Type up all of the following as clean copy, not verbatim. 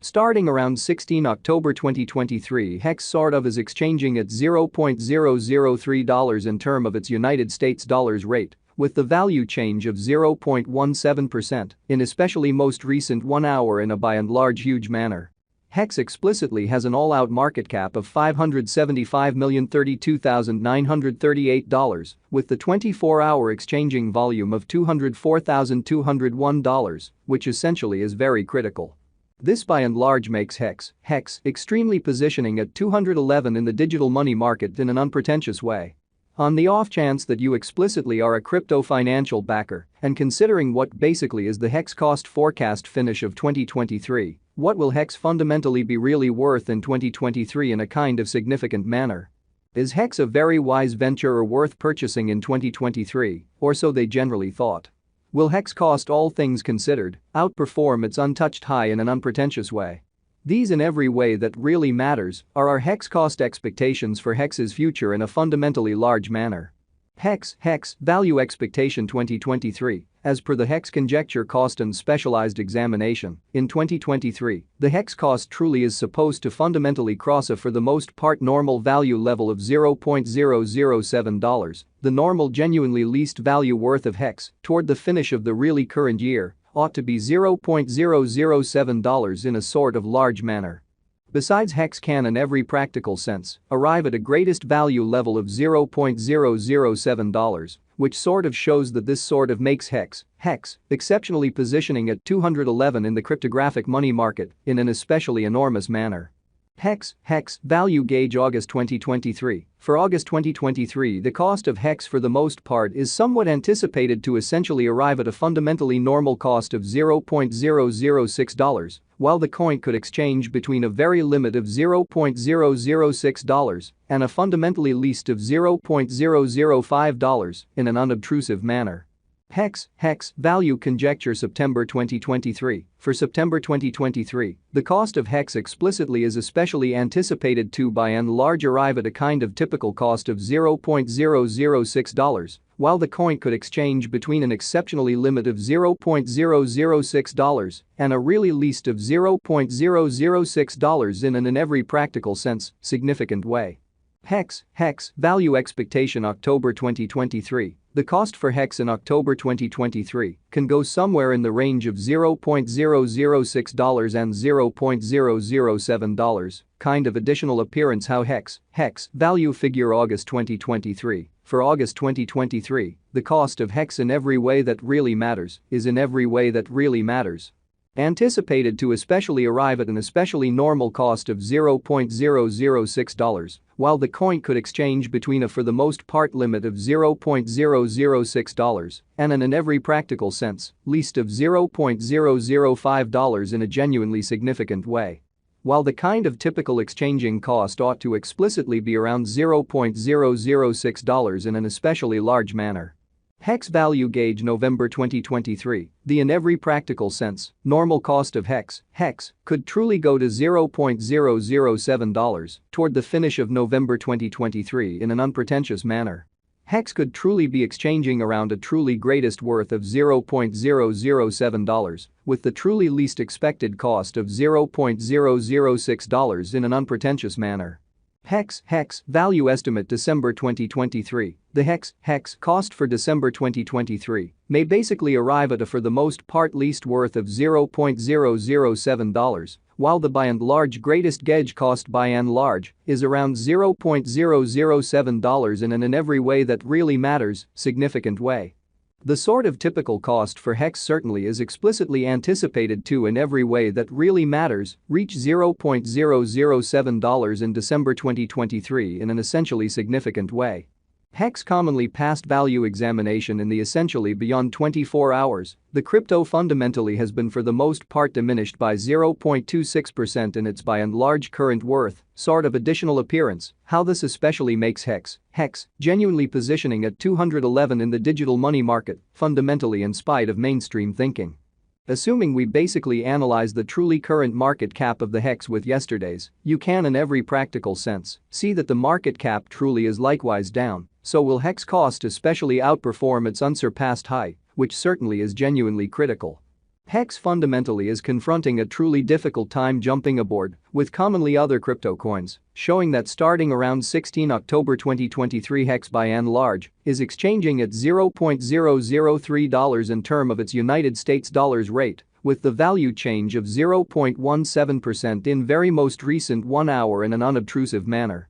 Starting around 16 October 2023, HEX sort of is exchanging at $0.003 in term of its United States dollars rate, with the value change of 0.17% in especially most recent 1 hour in a by and large huge manner. HEX explicitly has an all-out market cap of $575,032,938, with the 24-hour exchanging volume of $204,201, which essentially is very critical. This by and large makes HEX extremely positioning at 211 in the digital money market in an unpretentious way. On the off chance that you explicitly are a crypto financial backer and considering what basically is the HEX cost forecast finish of 2023, what will HEX fundamentally be really worth in 2023 in a kind of significant manner? Is HEX a very wise venture or worth purchasing in 2023, or so they generally thought? Will HEX cost, all things considered, outperform its untouched high in an unpretentious way? These in every way that really matters are our HEX cost expectations for HEX's future in a fundamentally large manner. HEX value expectation 2023, as per the HEX conjecture cost and specialized examination, in 2023, the HEX cost truly is supposed to fundamentally cross a for the most part normal value level of $0.007, the normal genuinely least value worth of HEX toward the finish of the really current year ought to be $0.007 in a sort of large manner. Besides, HEX can in every practical sense arrive at a greatest value level of $0.007, which sort of shows that this sort of makes HEX exceptionally positioning at 211 in the cryptographic money market in an especially enormous manner. HEX value gauge August 2023. For August 2023, the cost of HEX for the most part is somewhat anticipated to essentially arrive at a fundamentally normal cost of $0.006, while the coin could exchange between a very limit of $0.006 and a fundamentally least of $0.005 in an unobtrusive manner. HEX value conjecture September 2023. For September 2023, the cost of HEX explicitly is especially anticipated to by and large arrive at a kind of typical cost of $0.006, while the coin could exchange between an exceptionally limit of $0.006 and a really least of $0.006 in an in every practical sense significant way. HEX value expectation October 2023. The cost for HEX in October 2023 can go somewhere in the range of $0.006 and $0.007, kind of additional appearance how HEX value figure August 2023. For August 2023, the cost of HEX in every way that really matters is in every way that really matters anticipated to especially arrive at an especially normal cost of $0.006, while the coin could exchange between a for the most part limit of $0.006 and an in every practical sense least of $0.005 in a genuinely significant way. While the kind of typical exchanging cost ought to explicitly be around $0.006 in an especially large manner. HEX value gauge November 2023. The in every practical sense normal cost of HEX could truly go to $0.007 toward the finish of November 2023 in an unpretentious manner. HEX could truly be exchanging around a truly greatest worth of $0.007, with the truly least expected cost of $0.006 in an unpretentious manner. HEX value estimate December 2023. The HEX cost for December 2023 may basically arrive at a for the most part least worth of $0.007, while the by and large greatest gauge cost by and large is around $0.007 in an in every way that really matters significant way. The sort of typical cost for HEX certainly is explicitly anticipated to in every way that really matters reach $0.007 in December 2023 in an essentially significant way. HEX commonly passed value examination in the essentially beyond 24 hours, the crypto fundamentally has been for the most part diminished by 0.26% in its by and large current worth, sort of additional appearance, how this especially makes HEX genuinely positioning at 211 in the digital money market, fundamentally in spite of mainstream thinking. Assuming we basically analyze the truly current market cap of the HEX with yesterday's, you can in every practical sense see that the market cap truly is likewise down, so will HEX cost especially outperform its unsurpassed high, which certainly is genuinely critical. HEX fundamentally is confronting a truly difficult time jumping aboard with commonly other crypto coins, showing that starting around 16 October 2023 HEX by and large is exchanging at $0.003 in term of its United States dollars rate, with the value change of 0.17% in very most recent 1 hour in an unobtrusive manner.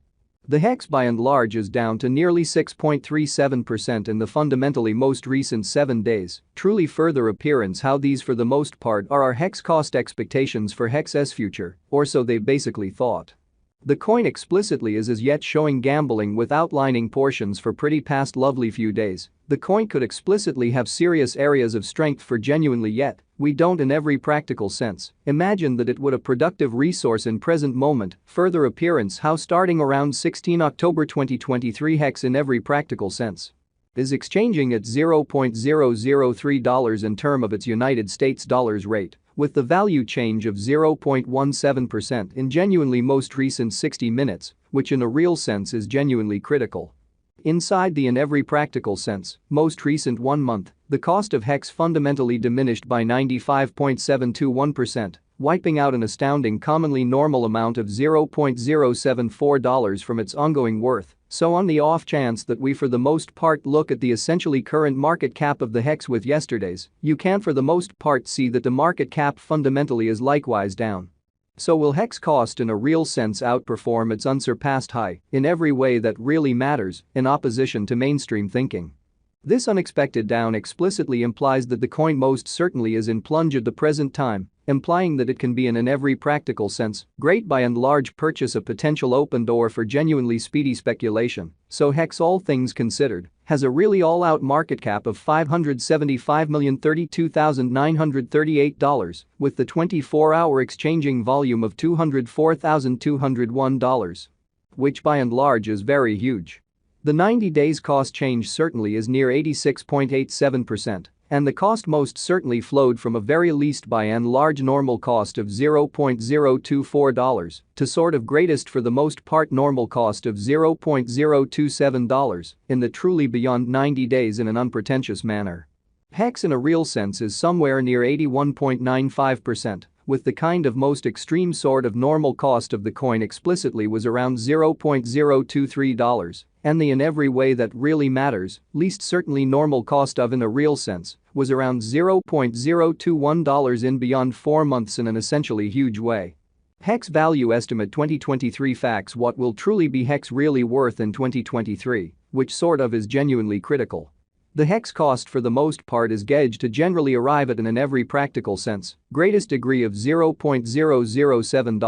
The HEX by and large is down to nearly 6.37% in the fundamentally most recent 7 days, truly further appearance how these for the most part are our HEX cost expectations for HEX's future, or so they basically thought. The coin explicitly is as yet showing gambling with outlining portions for pretty past lovely few days. The coin could explicitly have serious areas of strength for genuinely yet, we don't in every practical sense, imagine that it would a productive resource in present moment, further appearance how starting around 16 October 2023 HEX in every practical sense is exchanging at $0.003 in term of its United States dollars rate, with the value change of 0.17% in genuinely most recent 60 minutes, which in a real sense is genuinely critical. Inside the in every practical sense, most recent 1 month, the cost of HEX fundamentally diminished by 95.721%, wiping out an astounding commonly normal amount of $0.074 from its ongoing worth. So on the off chance that we for the most part look at the essentially current market cap of the HEX with yesterday's, you can for the most part see that the market cap fundamentally is likewise down. So will HEX cost in a real sense outperform its unsurpassed high in every way that really matters in opposition to mainstream thinking? This unexpected down explicitly implies that the coin most certainly is in plunge at the present time, implying that it can be in every practical sense great by and large purchase a potential open door for genuinely speedy speculation. So HEX all things considered has a really all-out market cap of $575,032,938 with the 24-hour exchanging volume of $204,201, which by and large is very huge. The 90 days cost change certainly is near 86.87%. And the cost most certainly flowed from a very least by and large normal cost of $0.024 to sort of greatest for the most part normal cost of $0.027 in the truly beyond 90 days in an unpretentious manner. HEX in a real sense is somewhere near 81.95%, with the kind of most extreme sort of normal cost of the coin explicitly was around $0.023, and the in every way that really matters, least certainly normal cost of in a real sense, was around $0.021 in beyond 4 months in an essentially huge way. HEX value estimate 2023 facts what will truly be HEX really worth in 2023, which sort of is genuinely critical. The HEX cost for the most part is gauged to generally arrive at an in every practical sense greatest degree of $0.007.